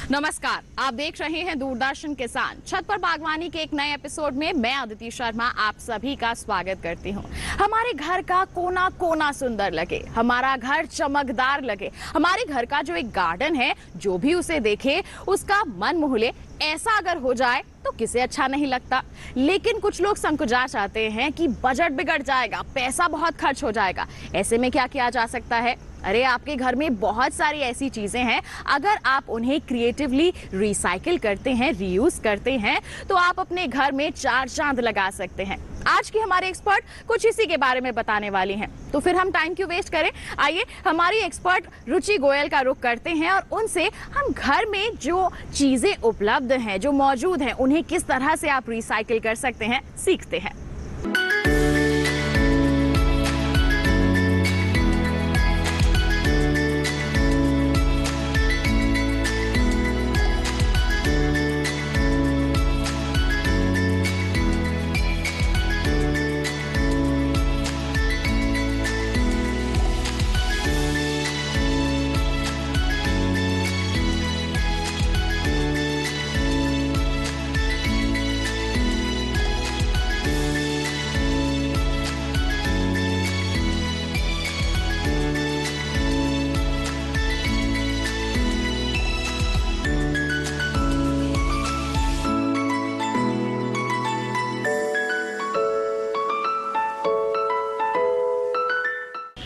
नमस्कार, आप देख रहे हैं दूरदर्शन किसान। छत पर बागवानी के एक नए एपिसोड में मैं अदिति शर्मा आप सभी का स्वागत करती हूं। हमारे घर का कोना कोना सुंदर लगे, हमारा घर चमकदार लगे, हमारे घर का जो एक गार्डन है, जो भी उसे देखे उसका मन मोह ले, ऐसा अगर हो जाए तो किसे अच्छा नहीं लगता। लेकिन कुछ लोग संकुचा चाहते हैं कि बजट बिगड़ जाएगा, पैसा बहुत खर्च हो जाएगा। ऐसे में क्या किया जा सकता है? अरे आपके घर में बहुत सारी ऐसी चीजें हैं, अगर आप उन्हें क्रिएटिवली रिसाइकिल करते हैं, रीयूज करते हैं, तो आप अपने घर में चार चांद लगा सकते हैं। आज की हमारे एक्सपर्ट कुछ इसी के बारे में बताने वाली हैं। तो फिर हम टाइम क्यों वेस्ट करें, आइए हमारी एक्सपर्ट रुचि गोयल का रुख करते हैं और उनसे हम घर में जो चीजें उपलब्ध हैं, जो मौजूद हैं, उन्हें किस तरह से आप रिसाइकिल कर सकते हैं, सीखते हैं।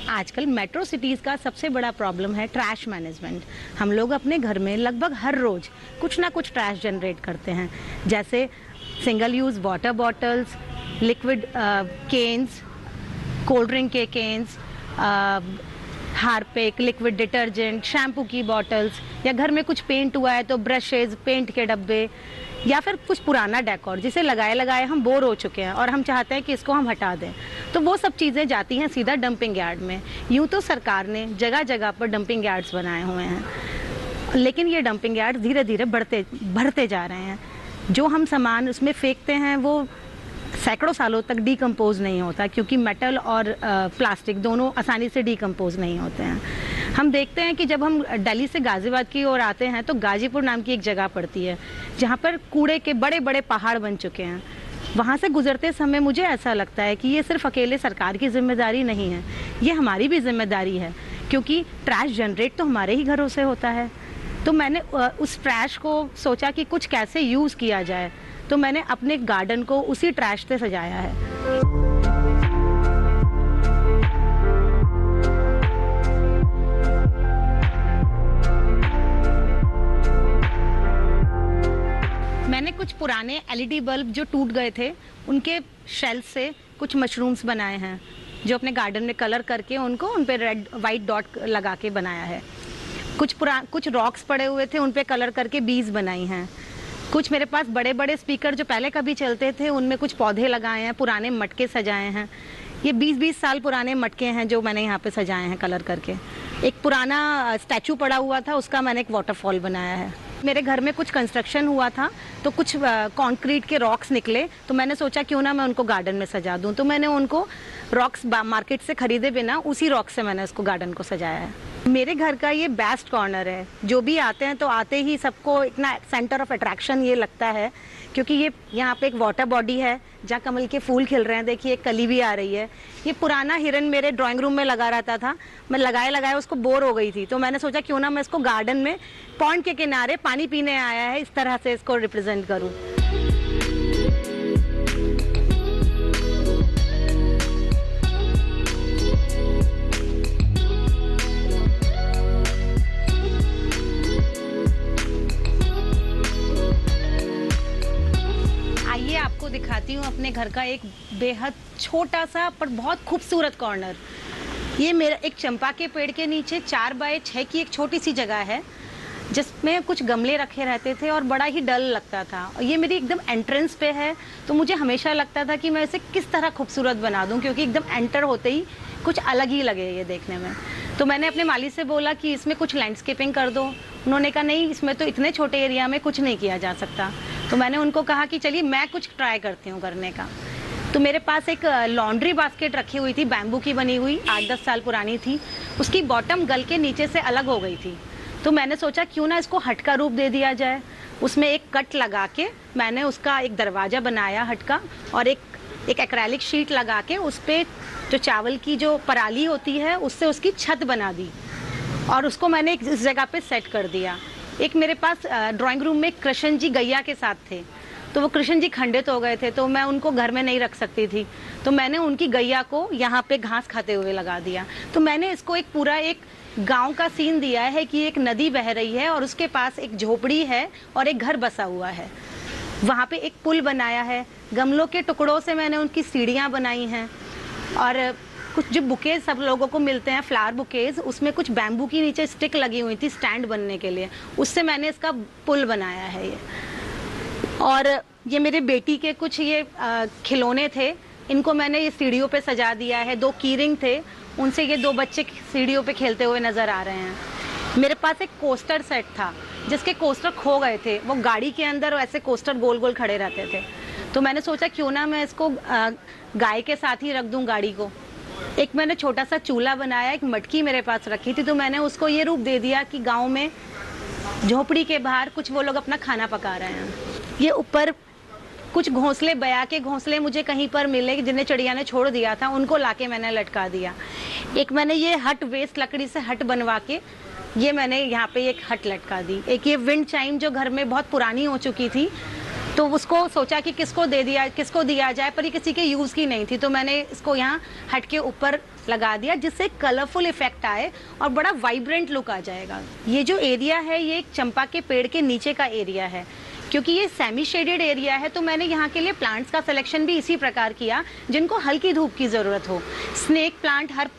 आजकल मेट्रो सिटीज़ का सबसे बड़ा प्रॉब्लम है ट्रैश मैनेजमेंट। हम लोग अपने घर में लगभग हर रोज़ कुछ ना कुछ ट्रैश जनरेट करते हैं, जैसे single use water bottles, liquid cans, cold drink के cans, Harpic, liquid detergent, shampoo की बॉटल्स, या घर में कुछ पेंट हुआ है तो ब्रशेज़, पेंट के डब्बे, या फिर कुछ पुराना डेकोर जिसे लगाए लगाए हम बोर हो चुके हैं और हम चाहते हैं कि इसको हम हटा दें, तो वो सब चीज़ें जाती हैं सीधा डंपिंग यार्ड में। यूँ तो सरकार ने जगह जगह पर डंपिंग यार्ड्स बनाए हुए हैं, लेकिन ये डंपिंग यार्ड धीरे धीरे बढ़ते जा रहे हैं। जो हम सामान उसमें फेंकते हैं वो सैकड़ों सालों तक डीकम्पोज नहीं होता, क्योंकि मेटल और प्लास्टिक दोनों आसानी से डीकम्पोज नहीं होते हैं। हम देखते हैं कि जब हम दिल्ली से गाज़ियाबाद की ओर आते हैं तो गाजीपुर नाम की एक जगह पड़ती है जहाँ पर कूड़े के बड़े बड़े पहाड़ बन चुके हैं। वहाँ से गुजरते समय मुझे ऐसा लगता है कि ये सिर्फ अकेले सरकार की जिम्मेदारी नहीं है, ये हमारी भी जिम्मेदारी है, क्योंकि ट्रैश जनरेट तो हमारे ही घरों से होता है। तो मैंने उस ट्रैश को सोचा कि कुछ कैसे यूज़ किया जाए, तो मैंने अपने गार्डन को उसी ट्रैश से सजाया है। मैंने कुछ पुराने LED बल्ब जो टूट गए थे, उनके शेल से कुछ मशरूम्स बनाए हैं, जो अपने गार्डन में कलर करके उनको उन पे रेड वाइट डॉट लगा के बनाया है। कुछ रॉक्स पड़े हुए थे, उन पे कलर करके बीज बनाई हैं। कुछ मेरे पास बड़े बड़े स्पीकर जो पहले कभी चलते थे, उनमें कुछ पौधे लगाए हैं, पुराने मटके सजाए हैं। ये 20-20 साल पुराने मटके हैं जो मैंने यहाँ पे सजाए हैं कलर करके। एक पुराना स्टैचू पड़ा हुआ था, उसका मैंने एक वाटरफॉल बनाया है। मेरे घर में कुछ कंस्ट्रक्शन हुआ था तो कुछ कंक्रीट के रॉक्स निकले, तो मैंने सोचा क्यों ना मैं उनको गार्डन में सजा दूं, तो मैंने उनको रॉक्स मार्केट से खरीदे बिना उसी रॉक से मैंने उसको गार्डन को सजाया है। मेरे घर का ये बेस्ट कॉर्नर है, जो भी आते हैं तो आते ही सबको इतना सेंटर ऑफ अट्रैक्शन ये लगता है, क्योंकि ये यहाँ पे एक वाटर बॉडी है जहाँ कमल के फूल खिल रहे हैं। देखिए एक कली भी आ रही है। ये पुराना हिरन मेरे ड्राइंग रूम में लगा रहता था, मैं लगाए लगाए उसको बोर हो गई थी, तो मैंने सोचा क्यों ना मैं इसको गार्डन में पॉन्ड के किनारे पानी पीने आया है, इस तरह से इसको रिप्रेजेंट करूँ। आपको दिखाती हूँ अपने घर का एक बेहद छोटा सा पर बहुत खूबसूरत कॉर्नर। ये मेरा एक चंपा के पेड़ के नीचे 4 बाय 6 की एक छोटी सी जगह है, जिसमें कुछ गमले रखे रहते थे और बड़ा ही डल लगता था। और ये मेरी एकदम एंट्रेंस पे है, तो मुझे हमेशा लगता था कि मैं इसे किस तरह खूबसूरत बना दूं, क्योंकि एकदम एंटर होते ही कुछ अलग ही लगे ये देखने में। तो मैंने अपने माली से बोला कि इसमें कुछ लैंडस्केपिंग कर दो। उन्होंने कहा नहीं, इसमें तो इतने छोटे एरिया में कुछ नहीं किया जा सकता। तो मैंने उनको कहा कि चलिए मैं कुछ ट्राई करती हूँ करने का। तो मेरे पास एक लॉन्ड्री बास्केट रखी हुई थी, बैम्बू की बनी हुई, 8-10 साल पुरानी थी। उसकी बॉटम गल के नीचे से अलग हो गई थी। तो मैंने सोचा क्यों ना इसको हट का रूप दे दिया जाए। उसमें एक कट लगा के मैंने उसका एक दरवाज़ा बनाया हट का, और एक एक्रेलिक शीट लगा के उस पर जो चावल की जो पराली होती है उससे उसकी छत बना दी, और उसको मैंने इस जगह पे सेट कर दिया। एक मेरे पास ड्राइंग रूम में कृष्ण जी गैया के साथ थे, तो वो कृष्ण जी खंडित हो गए थे, तो मैं उनको घर में नहीं रख सकती थी। तो मैंने उनकी गैया को यहाँ पे घास खाते हुए लगा दिया। तो मैंने इसको एक पूरा एक गांव का सीन दिया है कि एक नदी बह रही है और उसके पास एक झोपड़ी है और एक घर बसा हुआ है। वहाँ पे एक पुल बनाया है, गमलों के टुकड़ों से मैंने उनकी सीढ़ियाँ बनाई हैं, और कुछ जो बुकेज सब लोगों को मिलते हैं, फ्लावर बुकेज, उसमें कुछ बैम्बू की नीचे स्टिक लगी हुई थी स्टैंड बनने के लिए, उससे मैंने इसका पुल बनाया है ये। और ये मेरे बेटी के कुछ ये खिलौने थे, इनको मैंने ये सीढ़ियों पे सजा दिया है। 2 कीरिंग थे, उनसे ये 2 बच्चे सीढ़ियों पे खेलते हुए नज़र आ रहे हैं। मेरे पास एक कोस्टर सेट था जिसके कोस्टर खो गए थे, वो गाड़ी के अंदर ऐसे कोस्टर गोल गोल खड़े रहते थे। तो मैंने सोचा क्यों ना मैं इसको गाय के साथ ही रख दूं गाड़ी को। एक मैंने छोटा सा चूल्हा बनाया, एक मटकी मेरे पास रखी थी, तो मैंने उसको ये रूप दे दिया कि गाँव में झोपड़ी के बाहर कुछ वो लोग अपना खाना पका रहे हैं। ये ऊपर कुछ घोंसले, बया के घोंसले मुझे कहीं पर मिले जिन्हें चिड़िया ने छोड़ दिया था, उनको लाके मैंने लटका दिया। एक मैंने ये हट वेस्ट लकड़ी से हट बनवा के ये मैंने यहाँ पे एक हट लटका दी। एक ये विंड चाइम जो घर में बहुत पुरानी हो चुकी थी, तो उसको सोचा कि किसको दिया जाए, पर ये किसी के यूज़ की नहीं थी, तो मैंने इसको यहाँ हट के ऊपर लगा दिया जिससे कलरफुल इफेक्ट आए और बड़ा वाइब्रेंट लुक आ जाएगा। ये जो एरिया है ये एक चंपा के पेड़ के नीचे का एरिया है। क्योंकि ये सेमी शेडेड एरिया है, तो मैंने यहाँ के लिए प्लांट्स का सिलेक्शन भी इसी प्रकार किया जिनको हल्की धूप की ज़रूरत हो। स्नेक प्लांट हर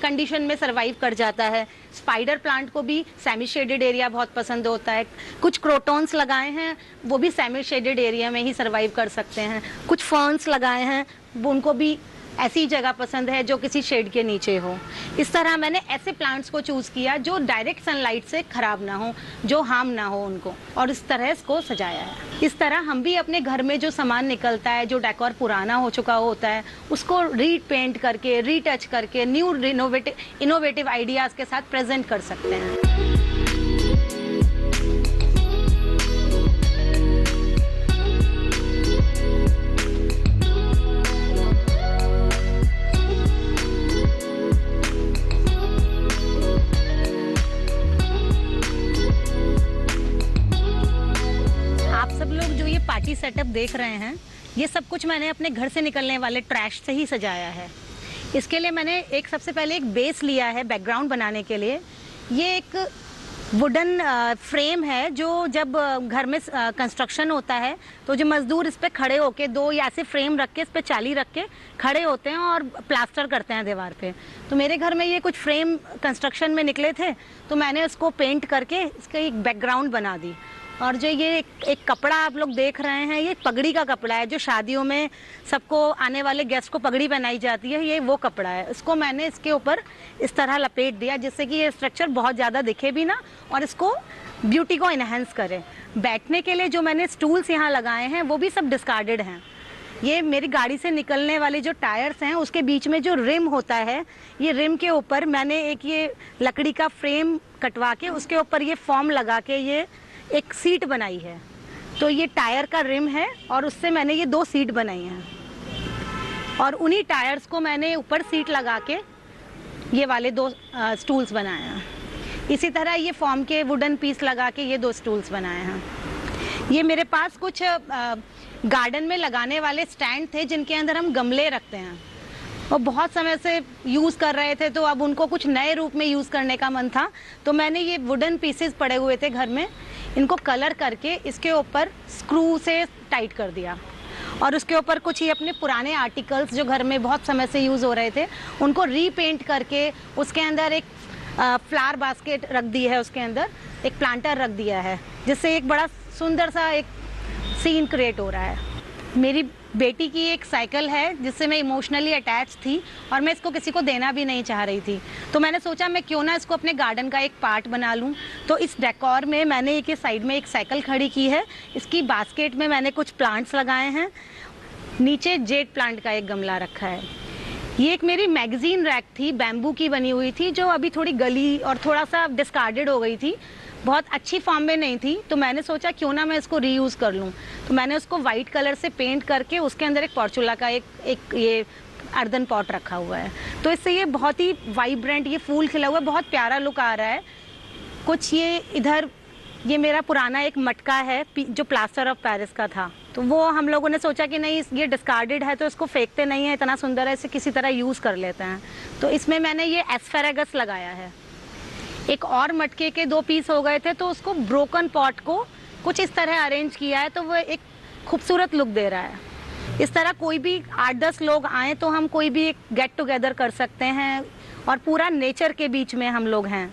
कंडीशन में सरवाइव कर जाता है। स्पाइडर प्लांट को भी सेमी शेडेड एरिया बहुत पसंद होता है। कुछ क्रोटॉन्स लगाए हैं, वो भी सेमी शेडेड एरिया में ही सरवाइव कर सकते हैं। कुछ फर्न्स लगाए हैं, उनको भी ऐसी जगह पसंद है जो किसी शेड के नीचे हो। इस तरह मैंने ऐसे प्लांट्स को चूज़ किया जो डायरेक्ट सनलाइट से खराब ना हो, जो हार्म ना हो उनको, और इस तरह इसको सजाया है। इस तरह हम भी अपने घर में जो सामान निकलता है, जो डेकोर पुराना हो चुका होता है, उसको रीपेंट करके, रीटच करके, न्यू इनोवेटिव आइडियाज़ के साथ प्रेजेंट कर सकते हैं। पार्टी सेटअप देख रहे हैं, ये सब कुछ मैंने अपने घर से निकलने वाले ट्रैश से ही सजाया है। इसके लिए मैंने सबसे पहले एक बेस लिया है बैकग्राउंड बनाने के लिए। ये एक वुडन फ्रेम है जो जब घर में कंस्ट्रक्शन होता है तो जो मजदूर इस पे खड़े होके 2 या ऐसे फ्रेम रख के इस पे चाली रख के खड़े होते हैं और प्लास्टर करते हैं दीवार पे। तो मेरे घर में ये कुछ फ्रेम कंस्ट्रक्शन में निकले थे, तो मैंने उसको पेंट करके इसका एक बैकग्राउंड बना दी। और जो ये एक कपड़ा आप लोग देख रहे हैं, ये पगड़ी का कपड़ा है जो शादियों में सबको आने वाले गेस्ट को पगड़ी पहनाई जाती है, ये वो कपड़ा है। इसको मैंने इसके ऊपर इस तरह लपेट दिया जिससे कि ये स्ट्रक्चर बहुत ज़्यादा दिखे भी ना और इसको ब्यूटी को इन्हेंस करे। बैठने के लिए जो मैंने स्टूल्स यहाँ लगाए हैं वो भी सब डिस्कार्डेड हैं। ये मेरी गाड़ी से निकलने वाले जो टायर्स हैं उसके बीच में जो रिम होता है, ये रिम के ऊपर मैंने एक ये लकड़ी का फ्रेम कटवा के उसके ऊपर ये फॉर्म लगा के ये एक सीट बनाई है। तो ये टायर का रिम है और उससे मैंने ये 2 सीट बनाई हैं और उन्हीं टायर्स को मैंने ऊपर सीट लगा के ये वाले 2 स्टूल्स बनाए हैं। इसी तरह ये फॉर्म के वुडन पीस लगा के ये 2 स्टूल्स बनाए हैं। ये मेरे पास कुछ गार्डन में लगाने वाले स्टैंड थे जिनके अंदर हम गमले रखते हैं। वो बहुत समय से यूज़ कर रहे थे, तो अब उनको कुछ नए रूप में यूज़ करने का मन था, तो मैंने ये वुडन पीसेस पड़े हुए थे घर में, इनको कलर करके इसके ऊपर स्क्रू से टाइट कर दिया और उसके ऊपर कुछ ये अपने पुराने आर्टिकल्स जो घर में बहुत समय से यूज़ हो रहे थे उनको रीपेंट करके उसके अंदर एक फ्लावर बास्केट रख दी है, उसके अंदर एक प्लांटर रख दिया है जिससे एक बड़ा सुंदर सा एक सीन क्रिएट हो रहा है। मेरी बेटी की एक साइकिल है जिससे मैं इमोशनली अटैच थी और मैं इसको किसी को देना भी नहीं चाह रही थी। तो मैंने सोचा मैं क्यों ना इसको अपने गार्डन का एक पार्ट बना लूं। तो इस डेकोर में मैंने एक साइड में एक साइकिल खड़ी की है। इसकी बास्केट में मैंने कुछ प्लांट्स लगाए हैं। नीचे जेड प्लांट का एक गमला रखा है। ये एक मेरी मैगजीन रैक थी, बैम्बू की बनी हुई थी, जो अभी थोड़ी गली और थोड़ा सा डिस्कार्डेड हो गई थी, बहुत अच्छी फॉर्म में नहीं थी। तो मैंने सोचा क्यों ना मैं इसको रीयूज़ कर लूँ। तो मैंने उसको वाइट कलर से पेंट करके उसके अंदर एक पोर्चुला का एक ये अर्दन पॉट रखा हुआ है। तो इससे ये बहुत ही वाइब्रेंट, ये फूल खिला हुआ है, बहुत प्यारा लुक आ रहा है। कुछ ये इधर ये मेरा पुराना एक मटका है जो प्लास्टर ऑफ पेरिस का था। तो वो हम लोगों ने सोचा कि नहीं, ये डिस्कार्डेड है तो इसको फेंकते नहीं है, इतना सुंदर है, इसे किसी तरह यूज़ कर लेते हैं। तो इसमें मैंने ये एस्पेरागस लगाया है। एक और मटके के 2 पीस हो गए थे, तो उसको ब्रोकन पॉट को कुछ इस तरह अरेंज किया है, तो वो एक खूबसूरत लुक दे रहा है। इस तरह कोई भी 8-10 लोग आए तो हम कोई भी एक गेट टुगेदर कर सकते हैं। और पूरा नेचर के बीच में हम लोग हैं,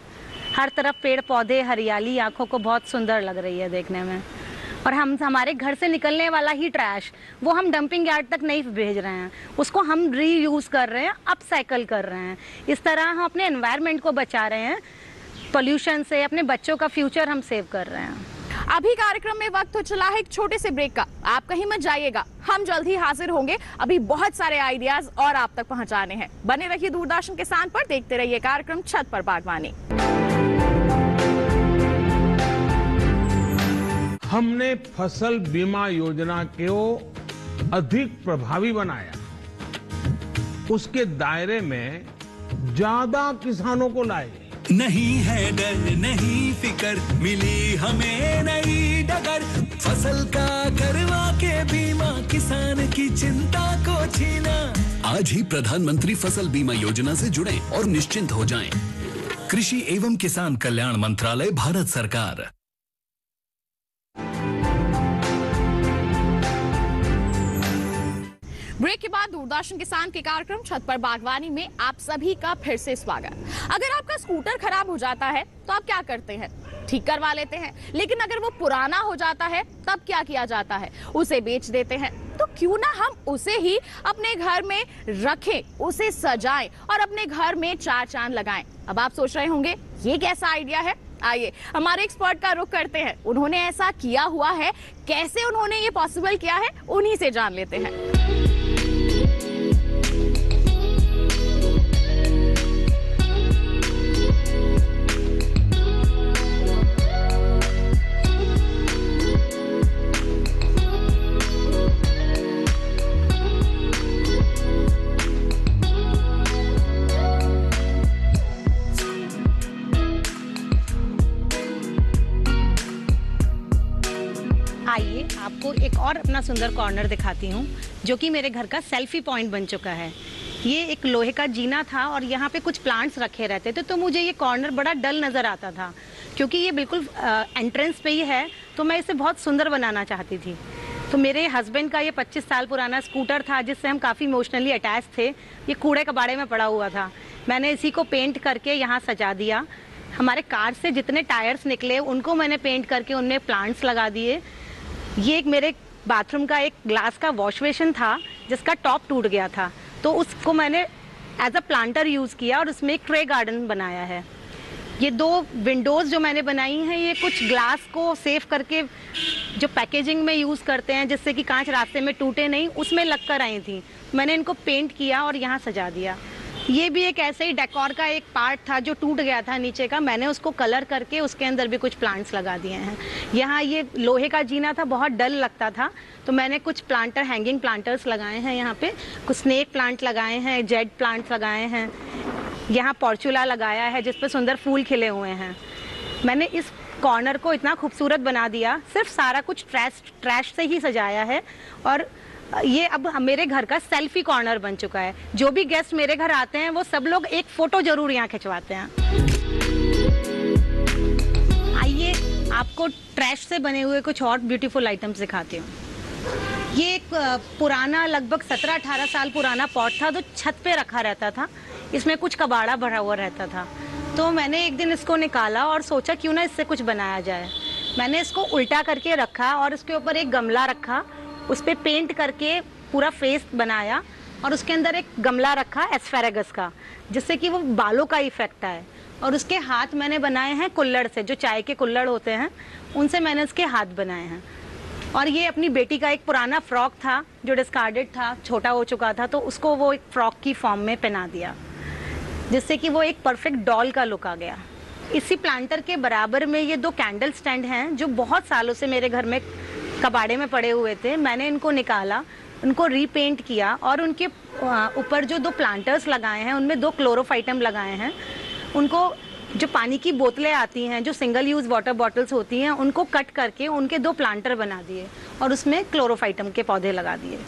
हर तरफ पेड़ पौधे, हरियाली आंखों को बहुत सुंदर लग रही है देखने में। और हम हमारे घर से निकलने वाला ही ट्रैश वो हम डंपिंग यार्ड तक नहीं भेज रहे हैं, उसको हम रीयूज़ कर रहे हैं, अपसाइकल कर रहे हैं। इस तरह हम अपने एनवायरनमेंट को बचा रहे हैं पोल्यूशन से, अपने बच्चों का फ्यूचर हम सेव कर रहे हैं। अभी कार्यक्रम में वक्त हो चला है एक छोटे से ब्रेक का। आप कहीं मत जाइएगा, हम जल्द ही हाजिर होंगे। अभी बहुत सारे आइडियाज और आप तक पहुंचाने हैं। बने रहिए दूरदर्शन किसान पर, देखते रहिए कार्यक्रम छत पर बागवानी। हमने फसल बीमा योजना को अधिक प्रभावी बनाया, उसके दायरे में ज्यादा किसानों को लाए। नहीं है डर नहीं फिकर, मिली हमें नई डगर, फसल का करवा के बीमा, किसान की चिंता को छीना। आज ही प्रधानमंत्री फसल बीमा योजना से जुड़ें और निश्चिंत हो जाएं। कृषि एवं किसान कल्याण मंत्रालय, भारत सरकार। ब्रेक के बाद दूरदर्शन किसान के कार्यक्रम छत पर बागवानी में आप सभी का फिर से स्वागत। अगर आपका स्कूटर खराब हो जाता है तो आप क्या करते हैं? ठीक करवा लेते हैं। लेकिन अगर वो पुराना हो जाता है तब क्या किया जाता है? उसे बेच देते हैं। तो क्यों ना हम उसे ही अपने घर में रखें, उसे सजाएं और अपने घर में 4 चांद लगाएं। अब आप सोच रहे होंगे ये कैसा आइडिया है? आइए हमारे एक्सपर्ट का रुख करते हैं। उन्होंने ऐसा किया हुआ है, कैसे उन्होंने ये पॉसिबल किया है, उन्हीं से जान लेते हैं। आइए आपको एक और अपना सुंदर कॉर्नर दिखाती हूँ, जो कि मेरे घर का सेल्फी पॉइंट बन चुका है। ये एक लोहे का जीना था और यहाँ पे कुछ प्लांट्स रखे रहते थे, तो मुझे ये कॉर्नर बड़ा डल नज़र आता था। क्योंकि ये बिल्कुल एंट्रेंस पे ही है, तो मैं इसे बहुत सुंदर बनाना चाहती थी। तो मेरे हस्बैंड का ये 25 साल पुराना स्कूटर था, जिससे हम काफ़ी इमोशनली अटैच थे। ये कूड़े कबाड़े में पड़ा हुआ था। मैंने इसी को पेंट करके यहाँ सजा दिया। हमारे कार से जितने टायर्स निकले उनको मैंने पेंट करके उनमें प्लांट्स लगा दिए। ये एक मेरे बाथरूम का एक ग्लास का वॉश बेसिन था जिसका टॉप टूट गया था, तो उसको मैंने एज अ प्लांटर यूज़ किया और उसमें एक ट्रे गार्डन बनाया है। ये 2 विंडोज़ जो मैंने बनाई हैं, ये कुछ ग्लास को सेव करके जो पैकेजिंग में यूज़ करते हैं जिससे कि कांच रास्ते में टूटे नहीं, उसमें लग कर आई थी। मैंने इनको पेंट किया और यहाँ सजा दिया। ये भी एक ऐसे ही डेकोर का एक पार्ट था जो टूट गया था नीचे का, मैंने उसको कलर करके उसके अंदर भी कुछ प्लांट्स लगा दिए हैं। यहाँ ये लोहे का जीना था, बहुत डल लगता था, तो मैंने कुछ प्लांटर, हैंगिंग प्लांटर्स लगाए हैं यहाँ पे। कुछ स्नेक प्लांट लगाए हैं, जेड प्लांट्स लगाए हैं। यहाँ पोर्चुला लगाया है जिस पे सुंदर फूल खिले हुए हैं। मैंने इस कॉर्नर को इतना खूबसूरत बना दिया, सिर्फ सारा कुछ ट्रैश से ही सजाया है। और ये अब मेरे घर का सेल्फी कॉर्नर बन चुका है। जो भी गेस्ट मेरे घर आते हैं वो सब लोग एक फोटो जरूर यहाँ खिंचवाते हैं। आइए आपको ट्रैश से बने हुए कुछ और ब्यूटीफुल आइटम्स दिखाती हूँ। ये एक पुराना लगभग 17-18 साल पुराना पॉट था जो छत पे रखा रहता था। इसमें कुछ कबाड़ा भरा हुआ रहता था, तो मैंने एक दिन इसको निकाला और सोचा क्यों ना इससे कुछ बनाया जाए। मैंने इसको उल्टा करके रखा और इसके ऊपर एक गमला रखा, उस पर पेंट करके पूरा फेस बनाया और उसके अंदर एक गमला रखा एस्पेरागस का, जिससे कि वो बालों का इफेक्ट आए। और उसके हाथ मैंने बनाए हैं कुल्हड़ से, जो चाय के कुल्हड़ होते हैं उनसे मैंने उसके हाथ बनाए हैं। और ये अपनी बेटी का एक पुराना फ्रॉक था जो डिस्कार्डेड था, छोटा हो चुका था, तो उसको वो एक फ्रॉक की फॉर्म में पहना दिया, जिससे कि वो एक परफेक्ट डॉल का लुक आ गया। इसी प्लांटर के बराबर में ये 2 कैंडल स्टैंड हैं जो बहुत सालों से मेरे घर में कबाड़े में पड़े हुए थे। मैंने इनको निकाला, उनको रीपेंट किया और उनके ऊपर जो 2 प्लांटर्स लगाए हैं उनमें 2 क्लोरोफाइटम लगाए हैं। उनको जो पानी की बोतलें आती हैं, जो सिंगल यूज़ वाटर बॉटल्स होती हैं, उनको कट करके उनके 2 प्लांटर बना दिए और उसमें क्लोरोफाइटम के पौधे लगा दिए।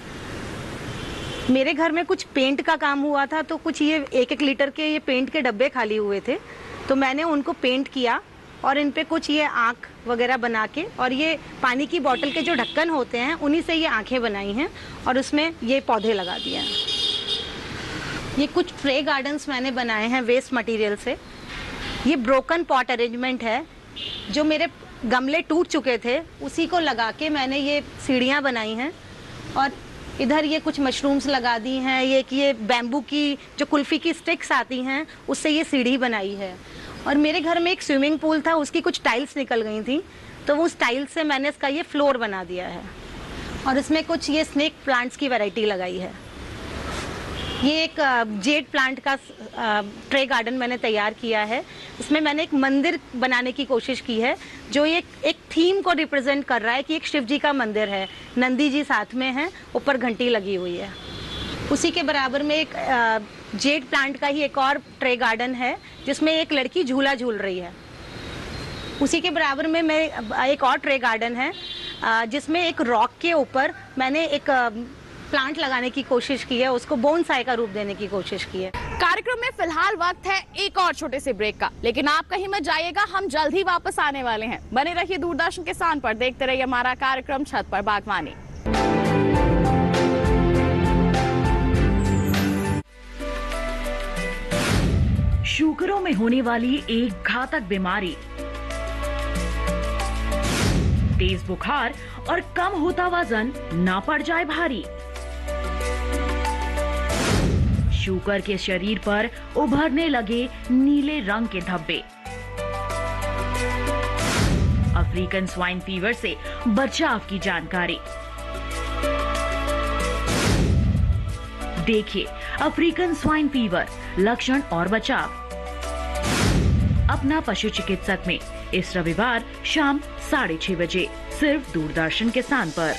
मेरे घर में कुछ पेंट का काम हुआ था, तो कुछ ये 1-1 लीटर के ये पेंट के डब्बे खाली हुए थे, तो मैंने उनको पेंट किया और इन पे कुछ ये आँख वगैरह बना के, और ये पानी की बोतल के जो ढक्कन होते हैं उन्हीं से ये आँखें बनाई हैं और उसमें ये पौधे लगा दिए हैं। ये कुछ ट्रे गार्डन्स मैंने बनाए हैं वेस्ट मटेरियल से। ये ब्रोकन पॉट अरेंजमेंट है, जो मेरे गमले टूट चुके थे उसी को लगा के मैंने ये सीढ़ियाँ बनाई हैं। और इधर ये कुछ मशरूम्स लगा दी हैं, ये बैम्बू की जो कुल्फ़ी की स्टिक्स आती हैं उससे ये सीढ़ी बनाई है। और मेरे घर में एक स्विमिंग पूल था, उसकी कुछ टाइल्स निकल गई थी, तो वो उस टाइल्स से मैंने इसका ये फ्लोर बना दिया है। और इसमें कुछ ये स्नेक प्लांट्स की वैरायटी लगाई है। ये एक जेड प्लांट का ट्रे गार्डन मैंने तैयार किया है। इसमें मैंने एक मंदिर बनाने की कोशिश की है, जो ये एक थीम को रिप्रेजेंट कर रहा है कि एक शिव जी का मंदिर है, नंदी जी साथ में हैं, ऊपर घंटी लगी हुई है। उसी के बराबर में एक जेड प्लांट का ही एक और ट्रे गार्डन है, जिसमें एक लड़की झूला झूल रही है। उसी के बराबर में एक और ट्रे गार्डन है, जिसमें एक रॉक के ऊपर मैंने एक प्लांट लगाने की कोशिश की है, उसको बोनसाई का रूप देने की कोशिश की है। कार्यक्रम में फिलहाल वक्त है एक और छोटे से ब्रेक का, लेकिन आप कहीं मत जाइएगा, हम जल्द ही वापस आने वाले हैं। बने रहिए दूरदर्शन किसान पर, देखते रहिए हमारा कार्यक्रम छत पर बागवानी। शुगरों में होने वाली एक घातक बीमारी, तेज बुखार और कम होता वजन ना पड़ जाए भारी। शुगर के शरीर पर उभरने लगे नीले रंग के धब्बे। अफ्रीकन स्वाइन फीवर से बचाव की जानकारी देखिए। अफ्रीकन स्वाइन फीवर, लक्षण और बचाव, अपना पशु चिकित्सक में इस रविवार शाम 6:30 बजे, सिर्फ दूरदर्शन किसान पर।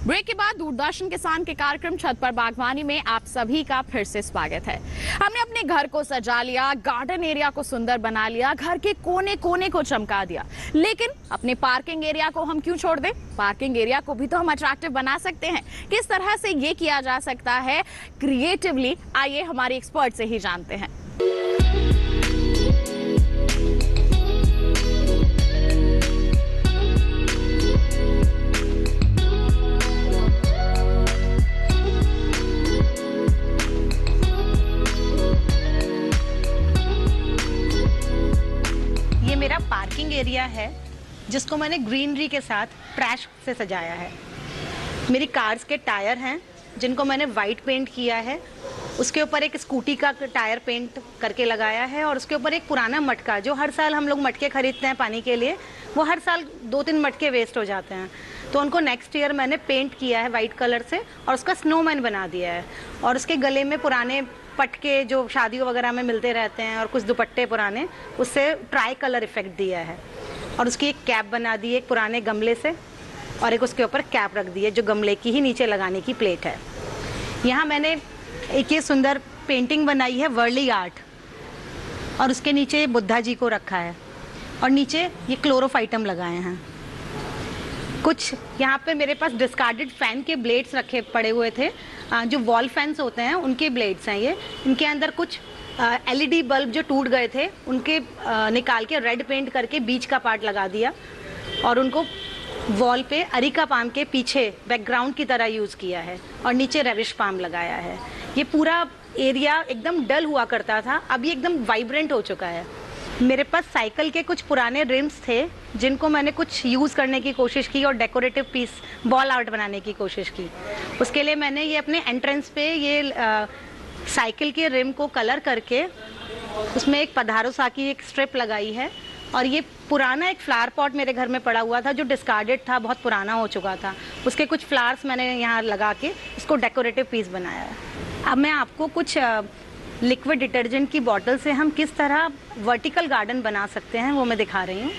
ब्रेक के बाद दूरदर्शन किसान के कार्यक्रम छत पर बागवानी में आप सभी का फिर से स्वागत है। हमने अपने घर को सजा लिया, गार्डन एरिया को सुंदर बना लिया, घर के कोने कोने को चमका दिया, लेकिन अपने पार्किंग एरिया को हम क्यों छोड़ दें? पार्किंग एरिया को भी तो हम अट्रैक्टिव बना सकते हैं। किस तरह से ये किया जा सकता है क्रिएटिवली, आइए हमारे एक्सपर्ट से ही जानते हैं। मेरा पार्किंग एरिया है, जिसको मैंने ग्रीनरी के साथ ट्रैश से सजाया है। मेरी कार्स के टायर हैं, जिनको मैंने वाइट पेंट किया है। उसके ऊपर एक स्कूटी का टायर पेंट करके लगाया है, और उसके ऊपर एक पुराना मटका, जो हर साल हम लोग मटके खरीदते हैं पानी के लिए, वो हर साल 2-3 मटके वेस्ट हो जाते हैं, तो उनको नेक्स्ट ईयर मैंने पेंट किया है वाइट कलर से और उसका स्नोमैन बना दिया है। और उसके गले में पुराने पटके जो शादियों वगैरह में मिलते रहते हैं और कुछ दुपट्टे पुराने, उससे ट्राई कलर इफेक्ट दिया है। और उसकी एक कैप बना दी है एक पुराने गमले से, और एक उसके ऊपर कैप रख दी है जो गमले की ही नीचे लगाने की प्लेट है। यहाँ मैंने एक ये सुंदर पेंटिंग बनाई है वर्ली आर्ट, और उसके नीचे बुद्धा जी को रखा है, और नीचे ये क्लोरोफाइटम लगाए हैं। कुछ यहाँ पे मेरे पास डिस्कार्डेड फैन के ब्लेड्स रखे पड़े हुए थे, जो वॉल फैंस होते हैं उनके ब्लेड्स हैं ये। इनके अंदर कुछ एलईडी बल्ब जो टूट गए थे उनके निकाल के रेड पेंट करके बीच का पार्ट लगा दिया, और उनको वॉल पे अरिका पाम के पीछे बैकग्राउंड की तरह यूज़ किया है, और नीचे रेविश पाम लगाया है। ये पूरा एरिया एकदम डल हुआ करता था, अभी एकदम वाइब्रेंट हो चुका है। मेरे पास साइकिल के कुछ पुराने रिम्स थे जिनको मैंने कुछ यूज़ करने की कोशिश की और डेकोरेटिव पीस बॉल आर्ट बनाने की कोशिश की। उसके लिए मैंने ये अपने एंट्रेंस पे ये साइकिल के रिम को कलर करके उसमें एक पधारो सा की एक स्ट्रिप लगाई है। और ये पुराना एक फ्लावर पॉट मेरे घर में पड़ा हुआ था जो डिस्कार्डेड था, बहुत पुराना हो चुका था। उसके कुछ फ्लावर्स मैंने यहाँ लगा के इसको डेकोरेटिव पीस बनाया है। अब मैं आपको कुछ लिक्विड डिटर्जेंट की बॉटल से हम किस तरह वर्टिकल गार्डन बना सकते हैं वो मैं दिखा रही हूँ।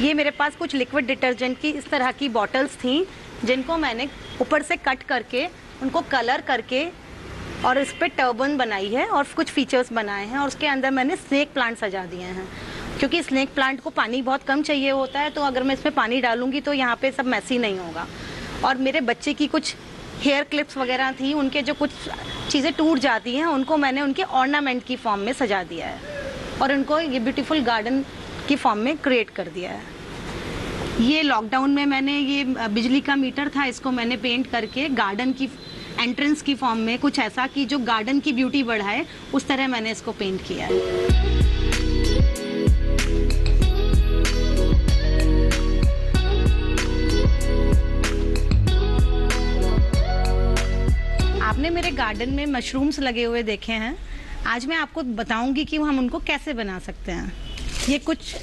ये मेरे पास कुछ लिक्विड डिटर्जेंट की इस तरह की बॉटल्स थी जिनको मैंने ऊपर से कट करके उनको कलर करके और इस पर टर्बन बनाई है और कुछ फीचर्स बनाए हैं। और उसके अंदर मैंने स्नेक प्लांट सजा दिए हैं क्योंकि स्नेक प्लांट को पानी बहुत कम चाहिए होता है, तो अगर मैं इसमें पानी डालूंगी तो यहाँ पे सब मैसी नहीं होगा। और मेरे बच्चे की कुछ हेयर क्लिप्स वगैरह थी, उनके जो कुछ चीज़ें टूट जाती हैं उनको मैंने उनके ऑर्नामेंट की फॉर्म में सजा दिया है और उनको ये ब्यूटीफुल गार्डन की फॉर्म में क्रिएट कर दिया है। ये लॉकडाउन में मैंने ये बिजली का मीटर था, इसको मैंने पेंट करके गार्डन की एंट्रेंस की फॉर्म में कुछ ऐसा कि जो गार्डन की ब्यूटी बढ़ाए, उस तरह मैंने इसको पेंट किया है। आपने मेरे गार्डन में मशरूम्स लगे हुए देखे हैं। आज मैं आपको बताऊंगी कि हम उनको कैसे बना सकते हैं। ये कुछ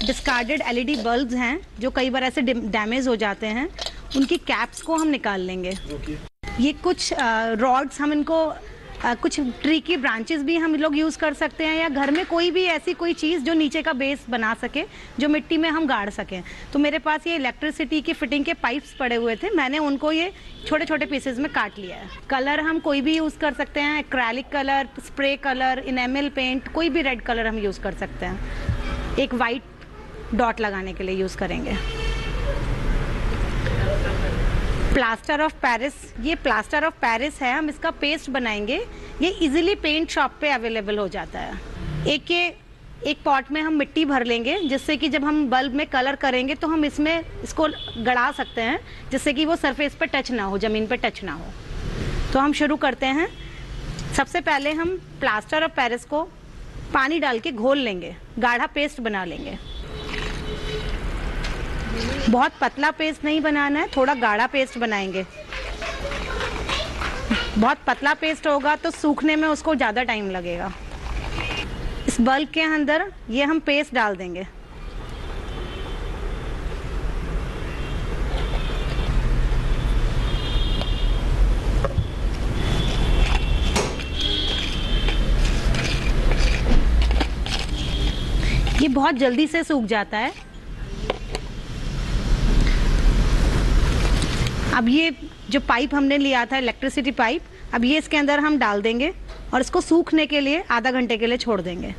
डिस्कार्डेड एलईडी बल्ब्स हैं जो कई बार ऐसे डैमेज हो जाते हैं, उनकी कैप्स को हम निकाल लेंगे। ये कुछ रॉड्स, हम इनको कुछ ट्री की ब्रांचेस भी हम लोग यूज़ कर सकते हैं, या घर में कोई भी ऐसी कोई चीज़ जो नीचे का बेस बना सके, जो मिट्टी में हम गाड़ सकें। तो मेरे पास ये इलेक्ट्रिसिटी की फिटिंग के पाइप्स पड़े हुए थे, मैंने उनको ये छोटे छोटे पीसेज में काट लिया है। कलर हम कोई भी यूज़ कर सकते हैं, acrylic colour, spray colour, enamel paint, कोई भी रेड कलर हम यूज़ कर सकते हैं। एक वाइट डॉट लगाने के लिए यूज़ करेंगे। प्लास्टर ऑफ पेरिस, ये प्लास्टर ऑफ पेरिस है, हम इसका पेस्ट बनाएंगे। ये इजीली पेंट शॉप पे अवेलेबल हो जाता है। एक पॉट में हम मिट्टी भर लेंगे जिससे कि जब हम बल्ब में कलर करेंगे तो हम इसमें इसको गड़ा सकते हैं जिससे कि वो सरफेस पे टच ना हो, ज़मीन पे टच ना हो। तो हम शुरू करते हैं। सबसे पहले हम प्लास्टर ऑफ पेरिस को पानी डाल के घोल लेंगे, गाढ़ा पेस्ट बना लेंगे। बहुत पतला पेस्ट नहीं बनाना है, थोड़ा गाढ़ा पेस्ट बनाएंगे। बहुत पतला पेस्ट होगा तो सूखने में उसको ज़्यादा टाइम लगेगा। इस बल्ब के अंदर ये हम पेस्ट डाल देंगे। ये बहुत जल्दी से सूख जाता है। अब ये जो पाइप हमने लिया था, इलेक्ट्रिसिटी पाइप, अब ये इसके अंदर हम डाल देंगे और इसको सूखने के लिए आधा घंटे के लिए छोड़ देंगे।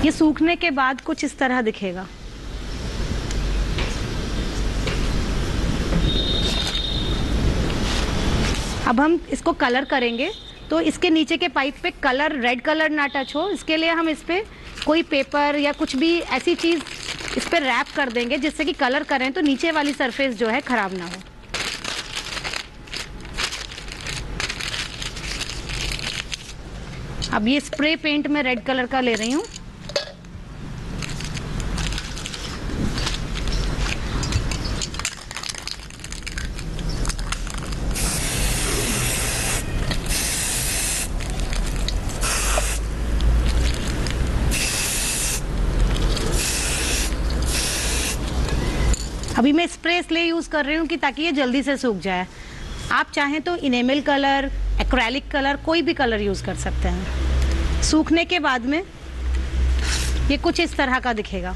ये सूखने के बाद कुछ इस तरह दिखेगा। अब हम इसको कलर करेंगे तो इसके नीचे के पाइप पे कलर, रेड कलर ना टच हो, इसके लिए हम इस पे कोई पेपर या कुछ भी ऐसी चीज़ इस पे रैप कर देंगे जिससे कि कलर करें तो नीचे वाली सरफेस जो है खराब ना हो। अब ये स्प्रे पेंट मैं रेड कलर का ले रही हूँ। अभी मैं स्प्रे इसलिए यूज़ कर रही हूँ कि ताकि ये जल्दी से सूख जाए। आप चाहें तो इनेमल कलर, एक्रेलिक कलर, कोई भी कलर यूज़ कर सकते हैं। सूखने के बाद में ये कुछ इस तरह का दिखेगा।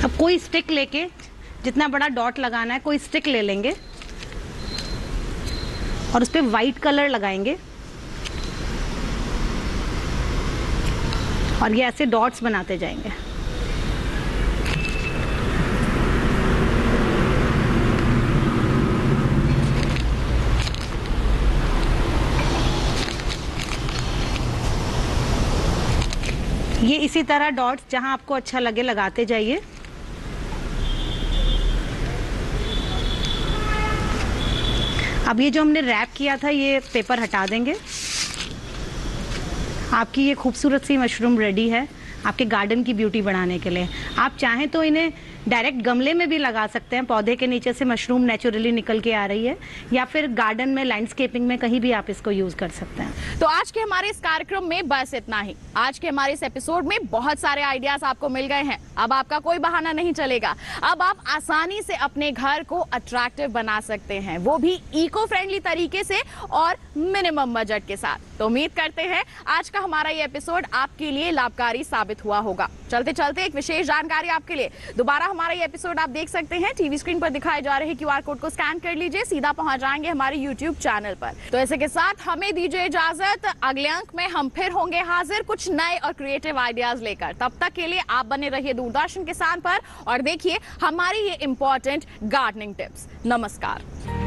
अब कोई स्टिक लेके, जितना बड़ा डॉट लगाना है कोई स्टिक ले लेंगे और उस पर वाइट कलर लगाएंगे और ये ऐसे डॉट्स बनाते जाएंगे। ये इसी तरह डॉट्स जहां आपको अच्छा लगे लगाते जाइए। अब ये जो हमने रैप किया था ये पेपर हटा देंगे। आपकी ये खूबसूरत सी मशरूम रेडी है आपके गार्डन की ब्यूटी बढ़ाने के लिए। आप चाहें तो इन्हें डायरेक्ट गमले में भी लगा सकते हैं, पौधे के नीचे से मशरूम नेचुरली निकल के आ रही है, या फिर गार्डन में लैंडस्केपिंग में कहीं भी आप इसको यूज कर सकते हैं। तो आज के हमारे इस कार्यक्रम में बस इतना ही। आज के हमारे इस एपिसोड में बहुत सारे आइडियाज आपको मिल गए हैं। अब आपका कोई बहाना नहीं चलेगा। अब आप आसानी से अपने घर को अट्रैक्टिव बना सकते हैं, वो भी इको फ्रेंडली तरीके से और मिनिमम बजट के साथ। तो उम्मीद करते हैं आज का हमारा ये एपिसोड आपके लिए लाभकारी साबित हुआ होगा। चलते चलते एक विशेष जानकारी आपके लिए। दोबारा हमारा ये एपिसोड आप देख सकते हैं टीवी स्क्रीन पर दिखाए जा रहे QR कोड को स्कैन कर लीजिए, सीधा पहुंच जाएंगे हमारे YouTube चैनल पर। तो ऐसे के साथ हमें दीजिए इजाजत। अगले अंक में हम फिर होंगे हाजिर कुछ नए और क्रिएटिव आइडियाज लेकर। तब तक के लिए आप बने रहिए दूरदर्शन किसान पर और देखिए हमारी ये इंपॉर्टेंट गार्डनिंग टिप्स। नमस्कार।